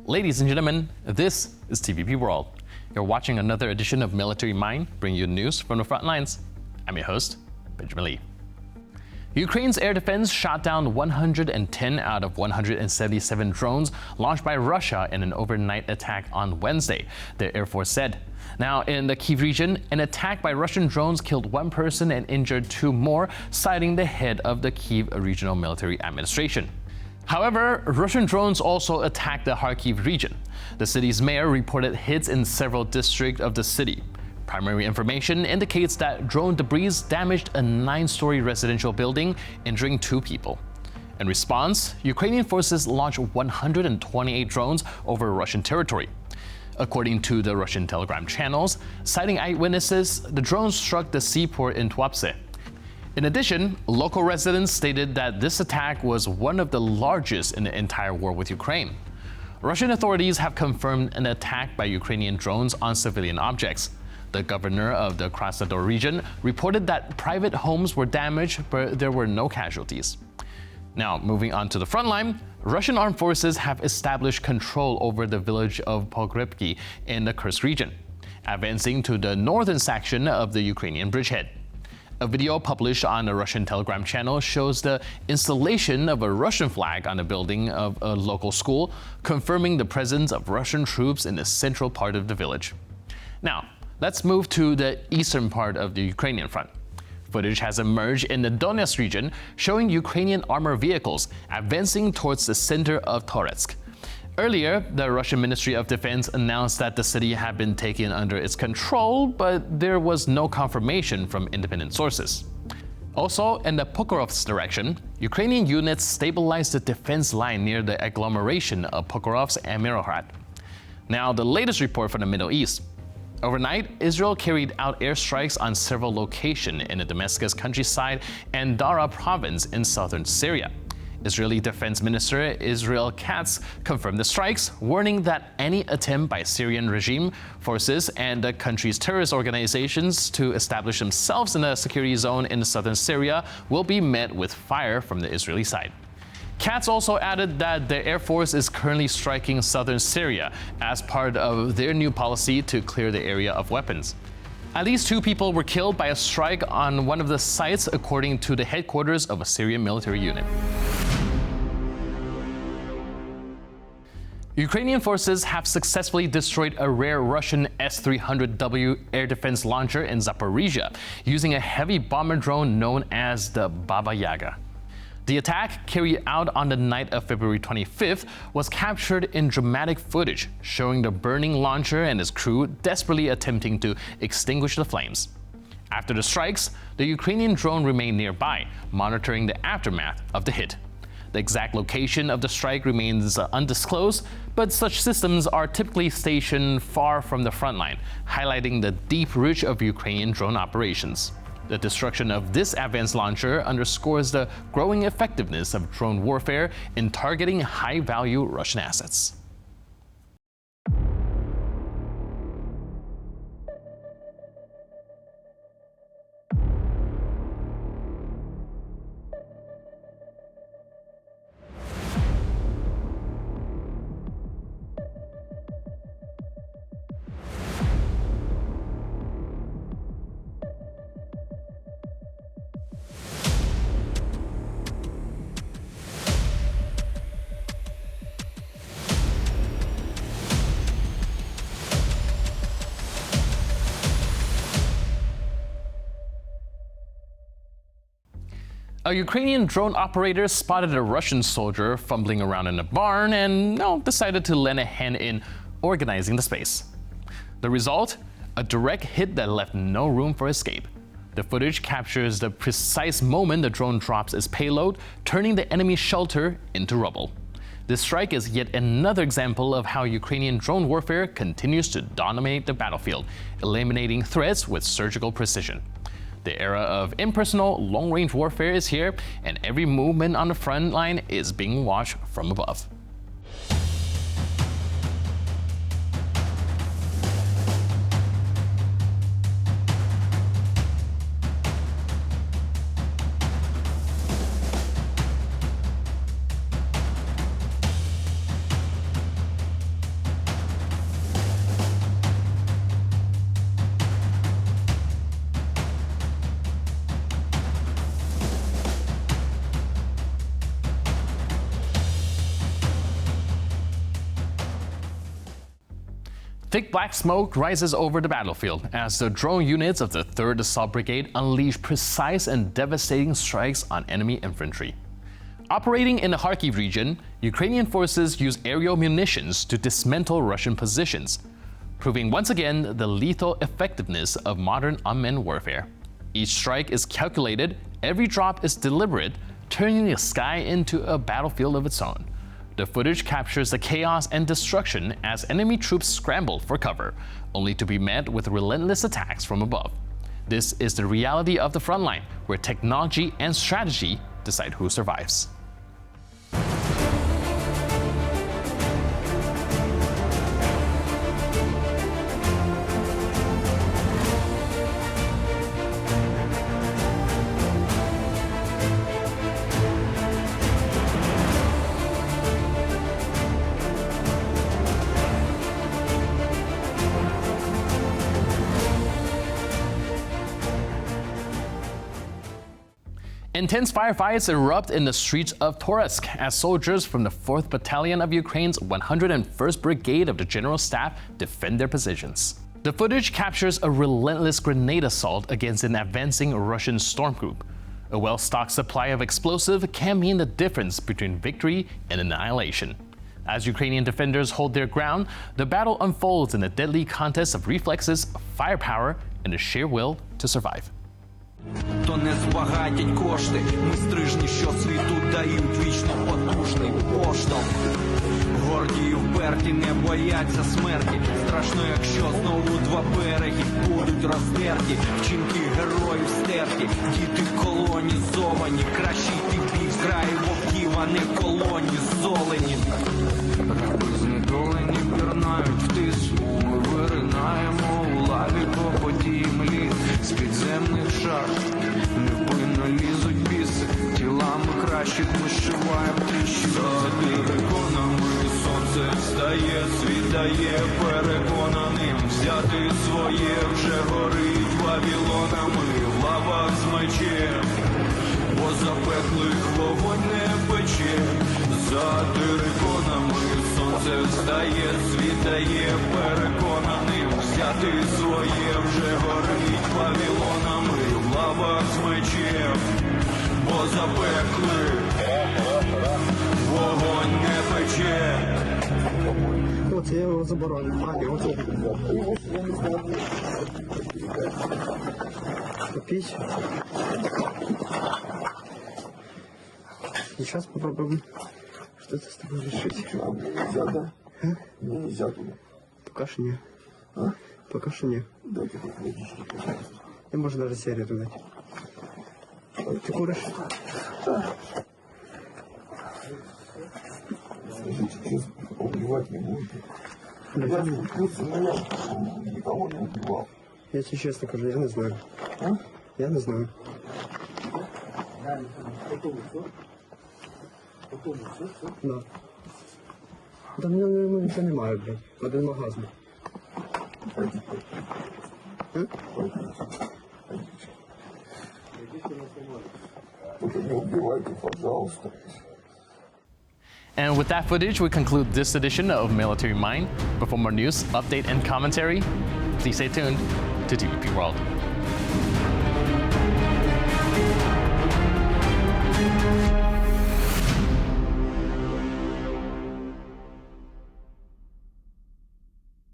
Ladies and gentlemen, this is TVP World. You're watching another edition of Military Mind, bringing you news from the front lines. I'm your host, Benjamin Lee. Ukraine's air defense shot down 110 out of 177 drones launched by Russia in an overnight attack on Wednesday, the Air Force said. Now, in the Kyiv region, an attack by Russian drones killed one person and injured two more, citing the head of the Kyiv Regional Military Administration. However, Russian drones also attacked the Kharkiv region. The city's mayor reported hits in several districts of the city. Primary information indicates that drone debris damaged a 9-story residential building, injuring 2 people. In response, Ukrainian forces launched 128 drones over Russian territory. According to the Russian Telegram channels, citing eyewitnesses, the drones struck the seaport in Toretsk. In addition, local residents stated that this attack was one of the largest in the entire war with Ukraine. Russian authorities have confirmed an attack by Ukrainian drones on civilian objects. The governor of the Krasnodar region reported that private homes were damaged, but there were no casualties. Now, moving on to the front line, Russian armed forces have established control over the village of Pogrebki in the Kursk region, advancing to the northern section of the Ukrainian bridgehead. A video published on a Russian Telegram channel shows the installation of a Russian flag on the building of a local school, confirming the presence of Russian troops in the central part of the village. Now, let's move to the eastern part of the Ukrainian front. Footage has emerged in the Donetsk region showing Ukrainian armored vehicles advancing towards the center of Toretsk. Earlier, the Russian Ministry of Defense announced that the city had been taken under its control, but there was no confirmation from independent sources. Also, in the Pokrovsk direction, Ukrainian units stabilized the defense line near the agglomeration of Pokrovsk and Mirohrad. Now, the latest report from the Middle East. Overnight, Israel carried out airstrikes on several locations in the Damascus countryside and Dara province in southern Syria. Israeli Defense Minister Israel Katz confirmed the strikes, warning that any attempt by Syrian regime forces and the country's terrorist organizations to establish themselves in a security zone in southern Syria will be met with fire from the Israeli side. Katz also added that the Air Force is currently striking southern Syria as part of their new policy to clear the area of weapons. At least 2 people were killed by a strike on one of the sites, according to the headquarters of a Syrian military unit. Ukrainian forces have successfully destroyed a rare Russian S-300W air defense launcher in Zaporizhia using a heavy bomber drone known as the Baba Yaga. The attack, carried out on the night of February 25th, was captured in dramatic footage showing the burning launcher and its crew desperately attempting to extinguish the flames. After the strikes, the Ukrainian drone remained nearby, monitoring the aftermath of the hit. The exact location of the strike remains undisclosed, but such systems are typically stationed far from the front line, highlighting the deep reach of Ukrainian drone operations. The destruction of this advanced launcher underscores the growing effectiveness of drone warfare in targeting high-value Russian assets. A Ukrainian drone operator spotted a Russian soldier fumbling around in a barn and decided to lend a hand in organizing the space. The result? A direct hit that left no room for escape. The footage captures the precise moment the drone drops its payload, turning the enemy shelter into rubble. This strike is yet another example of how Ukrainian drone warfare continues to dominate the battlefield, eliminating threats with surgical precision. The era of impersonal, long-range warfare is here, and every movement on the front line is being watched from above. Thick black smoke rises over the battlefield as the drone units of the 3rd Assault Brigade unleash precise and devastating strikes on enemy infantry. Operating in the Kharkiv region, Ukrainian forces use aerial munitions to dismantle Russian positions, proving once again the lethal effectiveness of modern unmanned warfare. Each strike is calculated, every drop is deliberate, turning the sky into a battlefield of its own. The footage captures the chaos and destruction as enemy troops scramble for cover, only to be met with relentless attacks from above. This is the reality of the frontline, where technology and strategy decide who survives. Intense firefights erupt in the streets of Toretsk as soldiers from the 4th Battalion of Ukraine's 101st Brigade of the General Staff defend their positions. The footage captures a relentless grenade assault against an advancing Russian storm group. A well-stocked supply of explosive can mean the difference between victory and annihilation. As Ukrainian defenders hold their ground, the battle unfolds in a deadly contest of reflexes, firepower, and the sheer will to survive. То не збагатять кошти, ми стрижні, що світу дають вічно потужний поштовх. Горді й вперті не бояться смерті. Страшно, якщо знову два береги будуть роздерті. Вчинки героїв стерті, діти колонізовані. Кращий ти бій в краї вовків, а не колонізовані. Раби знедолені пірнають в тису. Ми виринаємо у лаві по подіям літ. З підземних шар невпинно лізуть біси. Тілами кращих ми зшиваємо тріщини. За териконами сонце встає, світ дає переконаним. Взяти своє вже горить вавілонами в лавах з мечем. Бо запеклих вогонь не пече. За териконами сонце встає, світ дає переконаним. Взяти своє вже горить вавілонами в лавах з мечем. Бо запеклих вогонь не пече. Оце я його заборонив. Попить. Сейчас попробуем что-то с тобой решить. Нельзя, да? А? Нельзя туда. Пока что не. А? Пока что не. Дайте водички, пожалуйста. И можно даже серию дать. Ты куришь? Скажите, честно, убивать не будете? Да. Я не вкусно, но я никого не убивал. Я тебе честно скажу, я не знаю. А? Я не знаю. Да. Да мне нічого немає, блядь. Один магазин. Пойдите. А? Только не убивайте, пожалуйста. And with that footage, we conclude this edition of Military Mind. But for more news, update, and commentary, please stay tuned to TVP World.